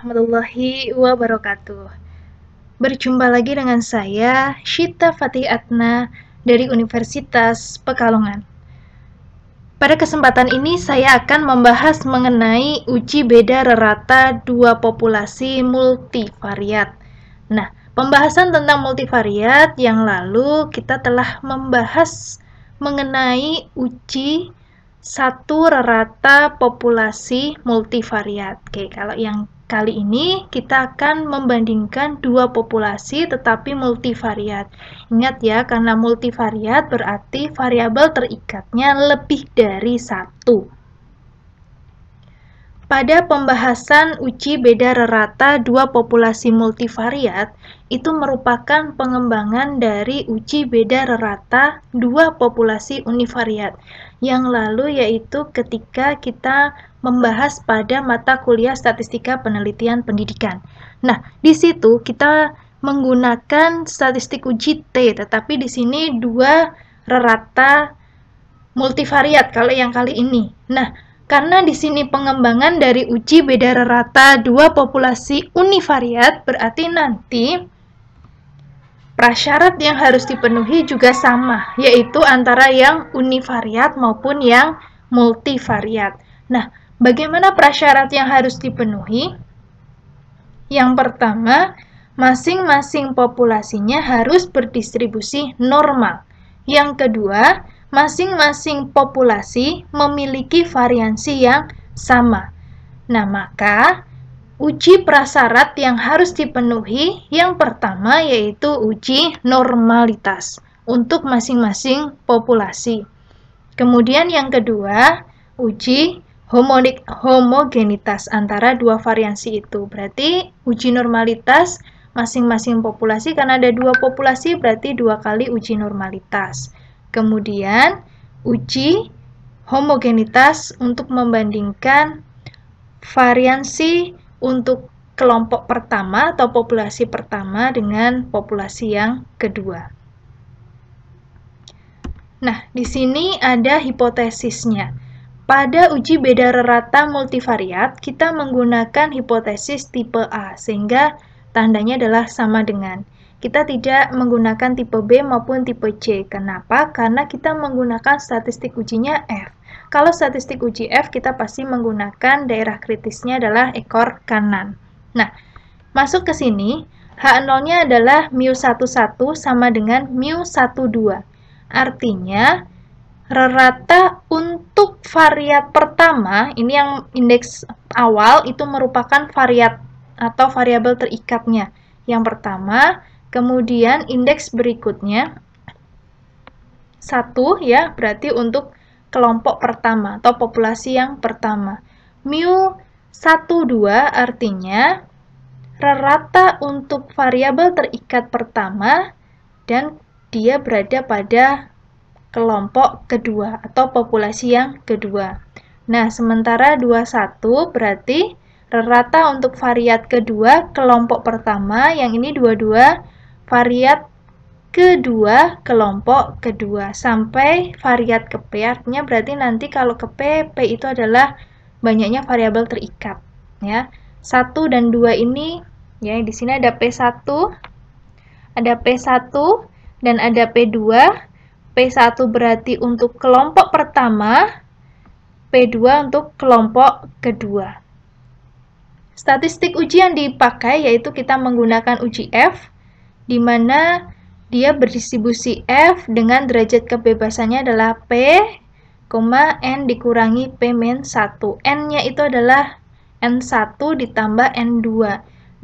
warahmatullahi wabarakatuh. Berjumpa lagi dengan saya, Syita Fatih Atna dari Universitas Pekalongan. Pada kesempatan ini saya akan membahas mengenai uji beda rata dua populasi multivariat. Nah, pembahasan tentang multivariat yang lalu kita telah membahas mengenai uji satu rata populasi multivariat. Oke, kalau yang kali ini kita akan membandingkan dua populasi tetapi multivariat. Ingat ya, karena multivariat berarti variabel terikatnya lebih dari satu. Pada pembahasan uji beda rata dua populasi multivariat, itu merupakan pengembangan dari uji beda rata dua populasi univariat. Yang lalu yaitu ketika kita membahas pada mata kuliah Statistika Penelitian Pendidikan. Nah, di situ kita menggunakan statistik uji T, tetapi di sini dua rata multivariat kalau yang kali ini. Nah, karena di sini pengembangan dari uji beda rata dua populasi univariat, berarti nanti prasyarat yang harus dipenuhi juga sama, yaitu antara yang univariat maupun yang multivariat. Nah, bagaimana prasyarat yang harus dipenuhi? Yang pertama, masing-masing populasinya harus berdistribusi normal. Yang kedua, masing-masing populasi memiliki variansi yang sama. Nah, maka uji prasyarat yang harus dipenuhi yang pertama yaitu uji normalitas untuk masing-masing populasi. Kemudian yang kedua, uji homogenitas antara dua variansi itu. Berarti uji normalitas masing-masing populasi, karena ada dua populasi berarti dua kali uji normalitas. Kemudian uji homogenitas untuk membandingkan variansi untuk kelompok pertama atau populasi pertama dengan populasi yang kedua. Nah, di sini ada hipotesisnya. Pada uji beda rata multivariat, kita menggunakan hipotesis tipe A, sehingga tandanya adalah sama dengan. Kita tidak menggunakan tipe B maupun tipe C. Kenapa? Karena kita menggunakan statistik ujinya F. Kalau statistik uji F, kita pasti menggunakan daerah kritisnya adalah ekor kanan. Nah, masuk ke sini, H0-nya adalah mu11 sama dengan mu12. Artinya, rata untuk variat pertama, ini yang indeks awal, itu merupakan variat atau variabel terikatnya. Yang pertama, kemudian indeks berikutnya, 1 ya, berarti untuk kelompok pertama atau populasi yang pertama. mu12 artinya rata untuk variabel terikat pertama dan dia berada pada kelompok kedua atau populasi yang kedua. Nah, sementara 21 berarti rata untuk variat kedua kelompok pertama, yang ini 22 variat kedua kelompok kedua sampai variat ke P, artinya berarti nanti kalau ke P, P itu adalah banyaknya variabel terikat ya. 1 dan 2 ini ya, di sini ada P1, ada P1 dan ada P2. P1 berarti untuk kelompok pertama, P2 untuk kelompok kedua. Statistik uji yang dipakai yaitu kita menggunakan uji F, di mana dia berdistribusi F dengan derajat kebebasannya adalah P, N dikurangi P-1. N-nya itu adalah N1 ditambah N2.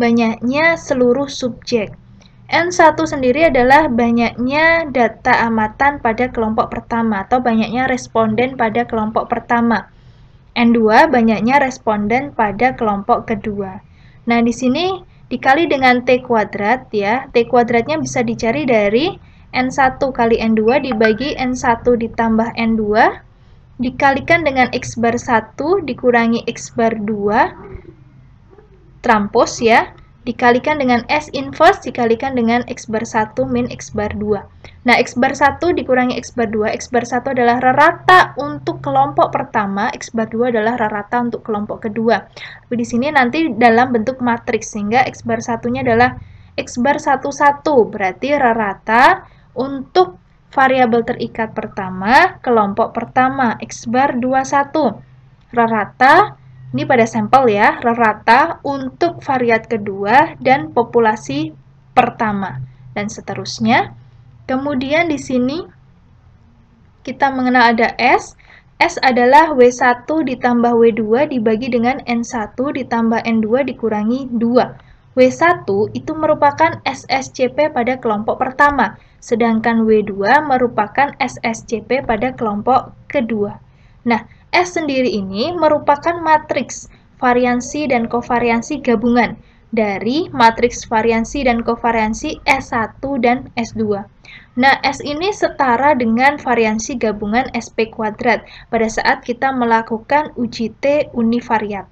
Banyaknya seluruh subjek. N1 sendiri adalah banyaknya data amatan pada kelompok pertama atau banyaknya responden pada kelompok pertama. N2 banyaknya responden pada kelompok kedua. Nah, di sini dikali dengan T kuadrat ya. T kuadratnya bisa dicari dari N1 kali N2 dibagi N1 ditambah N2 dikalikan dengan X bar 1 dikurangi X bar 2 transpos ya, dikalikan dengan S inverse dikalikan dengan X bar 1 min X bar 2. Nah, X bar 1 dikurangi X bar 2. X bar 1 adalah rata untuk kelompok pertama, X bar 2 adalah rata untuk kelompok kedua. Tapi di sini nanti dalam bentuk matriks, sehingga X bar 1-nya adalah X bar 1, 1. Berarti rata untuk variabel terikat pertama, kelompok pertama, X bar 2, 1. Rata ini pada sampel ya, rata untuk variat kedua dan populasi pertama, dan seterusnya. Kemudian di sini kita mengenal ada S. S adalah W1 ditambah W2 dibagi dengan N1 ditambah N2 dikurangi 2. W1 itu merupakan SSCP pada kelompok pertama, sedangkan W2 merupakan SSCP pada kelompok kedua. Nah, S sendiri ini merupakan matriks variansi dan kovariansi gabungan dari matriks variansi dan kovariansi S1 dan S2. Nah, S ini setara dengan variansi gabungan SP kuadrat pada saat kita melakukan uji T univariat.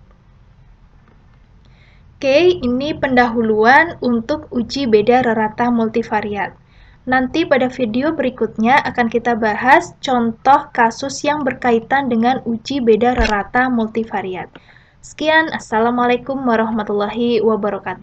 Oke, ini pendahuluan untuk uji beda rata multivariat. Nanti pada video berikutnya akan kita bahas contoh kasus yang berkaitan dengan uji beda rata multivariat. Sekian, Assalamualaikum warahmatullahi wabarakatuh.